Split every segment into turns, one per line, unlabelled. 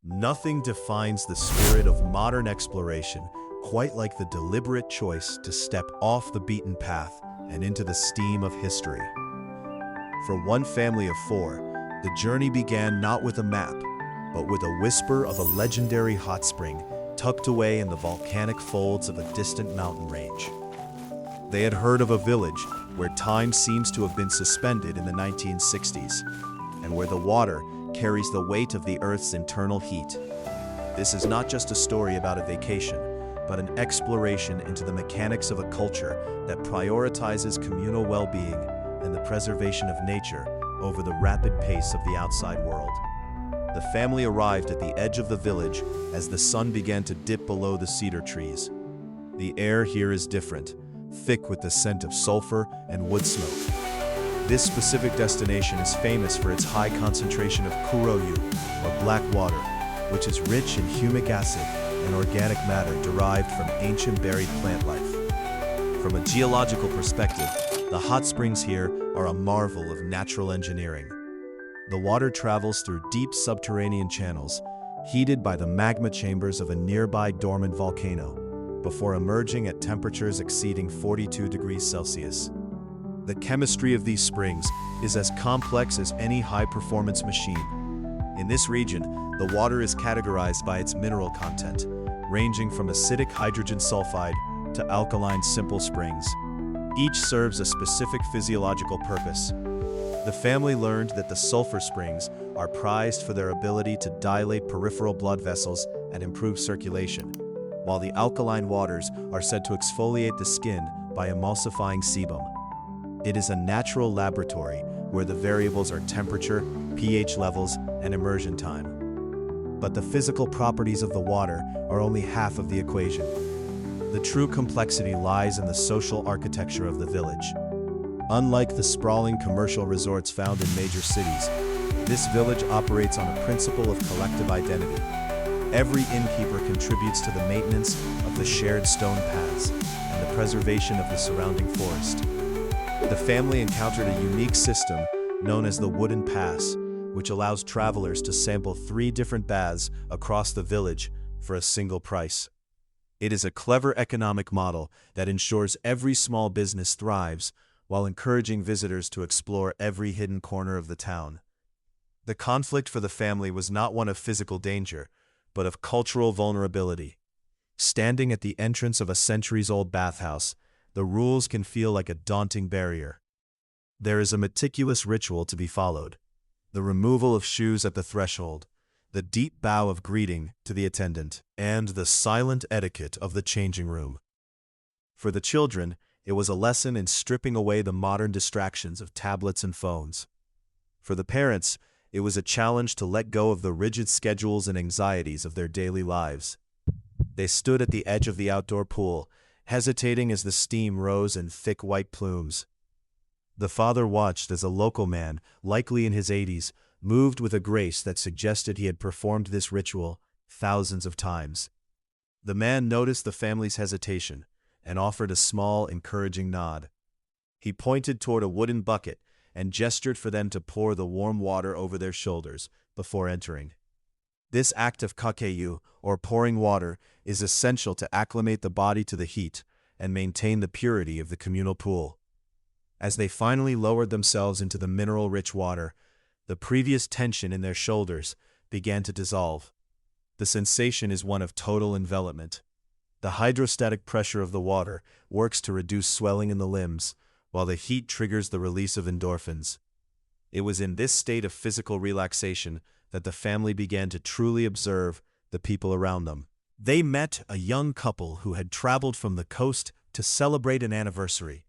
Nothing defines the spirit of modern exploration quite like the deliberate choice to step off the beaten path and into the steam of history. For one family of four, the journey began not with a map, but with a whisper of a legendary hot spring tucked away in the volcanic folds of a distant mountain range. They had heard of a village where time seems to have been suspended in the 1960s, and where the water carries the weight of the Earth's internal heat. This is not just a story about a vacation, but an exploration into the mechanics of a culture that prioritizes communal well-being and the preservation of nature over the rapid pace of the outside world. The family arrived at the edge of the village as the sun began to dip below the cedar trees. The air here is different, thick with the scent of sulfur and wood smoke. This specific destination is famous for its high concentration of kuroyu, or black water, which is rich in humic acid and organic matter derived from ancient buried plant life. From a geological perspective, the hot springs here are a marvel of natural engineering. The water travels through deep subterranean channels, heated by the magma chambers of a nearby dormant volcano, before emerging at temperatures exceeding 42 degrees Celsius. The chemistry of these springs is as complex as any high-performance machine. In this region, the water is categorized by its mineral content, ranging from acidic hydrogen sulfide to alkaline simple springs. Each serves a specific physiological purpose. The family learned that the sulfur springs are prized for their ability to dilate peripheral blood vessels and improve circulation, while the alkaline waters are said to exfoliate the skin by emulsifying sebum. It is a natural laboratory where the variables are temperature, pH levels, and immersion time. But the physical properties of the water are only half of the equation. The true complexity lies in the social architecture of the village. Unlike the sprawling commercial resorts found in major cities, this village operates on a principle of collective identity. Every innkeeper contributes to the maintenance of the shared stone paths and the preservation of the surrounding forest. The family encountered a unique system known as the Wooden Pass, which allows travelers to sample 3 different baths across the village for a single price. It is a clever economic model that ensures every small business thrives while encouraging visitors to explore every hidden corner of the town. The conflict for the family was not one of physical danger, but of cultural vulnerability. Standing at the entrance of a centuries-old bathhouse, the rules can feel like a daunting barrier. There is a meticulous ritual to be followed: the removal of shoes at the threshold, the deep bow of greeting to the attendant, and the silent etiquette of the changing room. For the children, it was a lesson in stripping away the modern distractions of tablets and phones. For the parents, it was a challenge to let go of the rigid schedules and anxieties of their daily lives. They stood at the edge of the outdoor pool, hesitating as the steam rose in thick white plumes. The father watched as a local man, likely in his 80s, moved with a grace that suggested he had performed this ritual thousands of times. The man noticed the family's hesitation and offered a small, encouraging nod. He pointed toward a wooden bucket and gestured for them to pour the warm water over their shoulders before entering. This act of kakeyu, or pouring water, is essential to acclimate the body to the heat and maintain the purity of the communal pool. As they finally lowered themselves into the mineral-rich water, the previous tension in their shoulders began to dissolve. The sensation is one of total envelopment. The hydrostatic pressure of the water works to reduce swelling in the limbs, while the heat triggers the release of endorphins. It was in this state of physical relaxation that the family began to truly observe the people around them. They met a young couple who had traveled from the coast to celebrate an anniversary,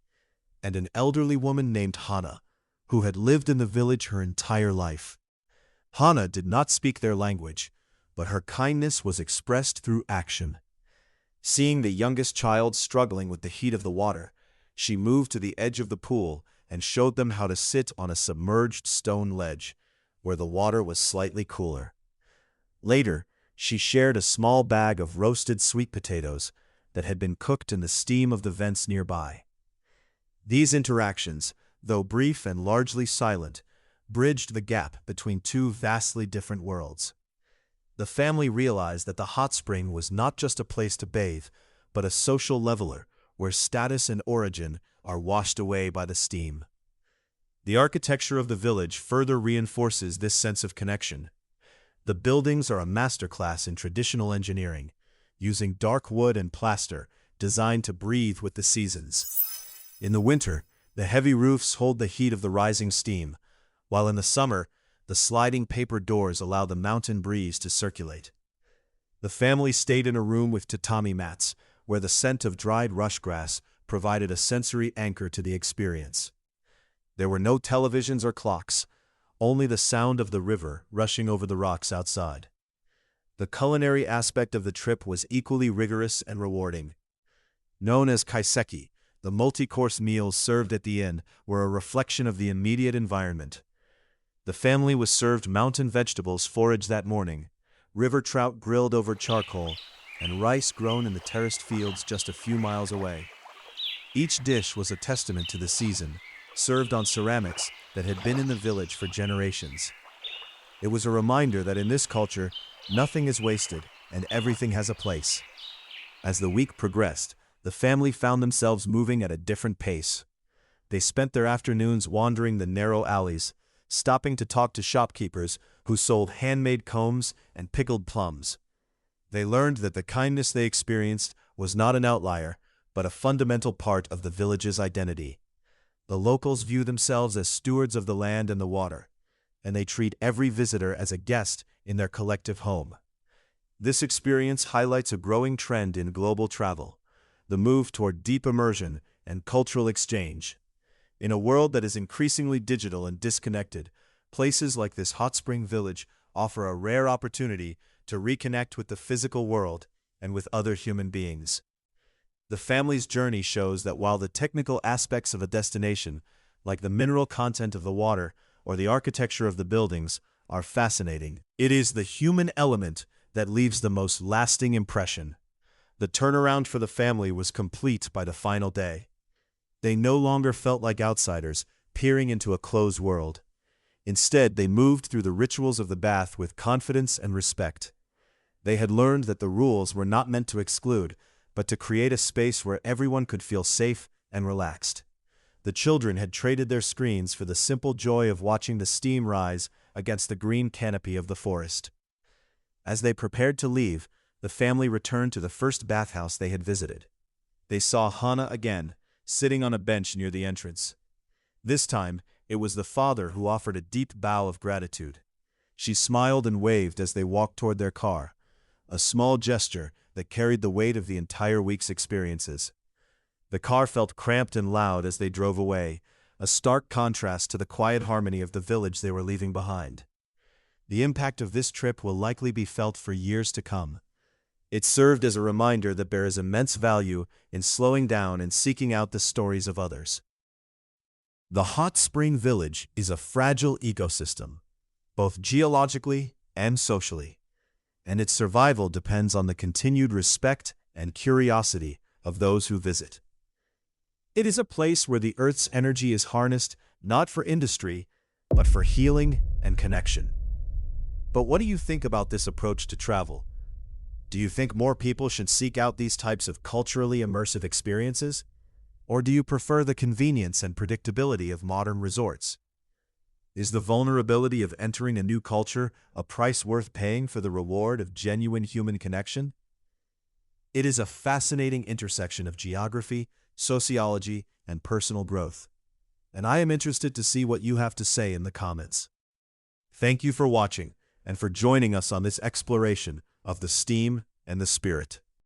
and an elderly woman named Hana, who had lived in the village her entire life. Hana did not speak their language, but her kindness was expressed through action. Seeing the youngest child struggling with the heat of the water, she moved to the edge of the pool and showed them how to sit on a submerged stone ledge, where the water was slightly cooler. Later, she shared a small bag of roasted sweet potatoes that had been cooked in the steam of the vents nearby. These interactions, though brief and largely silent, bridged the gap between two vastly different worlds. The family realized that the hot spring was not just a place to bathe, but a social leveler where status and origin are washed away by the steam. The architecture of the village further reinforces this sense of connection. The buildings are a masterclass in traditional engineering, using dark wood and plaster designed to breathe with the seasons. In the winter, the heavy roofs hold the heat of the rising steam, while in the summer, the sliding paper doors allow the mountain breeze to circulate. The family stayed in a room with tatami mats, where the scent of dried rush grass provided a sensory anchor to the experience. There were no televisions or clocks, only the sound of the river rushing over the rocks outside. The culinary aspect of the trip was equally rigorous and rewarding. Known as kaiseki, the multi-course meals served at the inn were a reflection of the immediate environment. The family was served mountain vegetables foraged that morning, river trout grilled over charcoal, and rice grown in the terraced fields just a few miles away. Each dish was a testament to the season, served on ceramics that had been in the village for generations. It was a reminder that in this culture, nothing is wasted and everything has a place. As the week progressed, the family found themselves moving at a different pace. They spent their afternoons wandering the narrow alleys, stopping to talk to shopkeepers who sold handmade combs and pickled plums. They learned that the kindness they experienced was not an outlier, but a fundamental part of the village's identity. The locals view themselves as stewards of the land and the water, and they treat every visitor as a guest in their collective home. This experience highlights a growing trend in global travel, the move toward deep immersion and cultural exchange. In a world that is increasingly digital and disconnected, places like this hot spring village offer a rare opportunity to reconnect with the physical world and with other human beings. The family's journey shows that while the technical aspects of a destination, like the mineral content of the water or the architecture of the buildings, are fascinating, it is the human element that leaves the most lasting impression. The turnaround for the family was complete by the final day. They no longer felt like outsiders, peering into a closed world. Instead, they moved through the rituals of the bath with confidence and respect. They had learned that the rules were not meant to exclude, but to create a space where everyone could feel safe and relaxed. The children had traded their screens for the simple joy of watching the steam rise against the green canopy of the forest. As they prepared to leave, the family returned to the first bathhouse they had visited. They saw Hana again, sitting on a bench near the entrance. This time, it was the father who offered a deep bow of gratitude. She smiled and waved as they walked toward their car, a small gesture that carried the weight of the entire week's experiences. The car felt cramped and loud as they drove away, a stark contrast to the quiet harmony of the village they were leaving behind. The impact of this trip will likely be felt for years to come. It served as a reminder that there is immense value in slowing down and seeking out the stories of others. The hot spring village is a fragile ecosystem, both geologically and socially, and its survival depends on the continued respect and curiosity of those who visit. It is a place where the Earth's energy is harnessed not for industry, but for healing and connection. But what do you think about this approach to travel? Do you think more people should seek out these types of culturally immersive experiences? Or do you prefer the convenience and predictability of modern resorts? Is the vulnerability of entering a new culture a price worth paying for the reward of genuine human connection? It is a fascinating intersection of geography, sociology, and personal growth. And I am interested to see what you have to say in the comments. Thank you for watching and for joining us on this exploration of the steam and the spirit.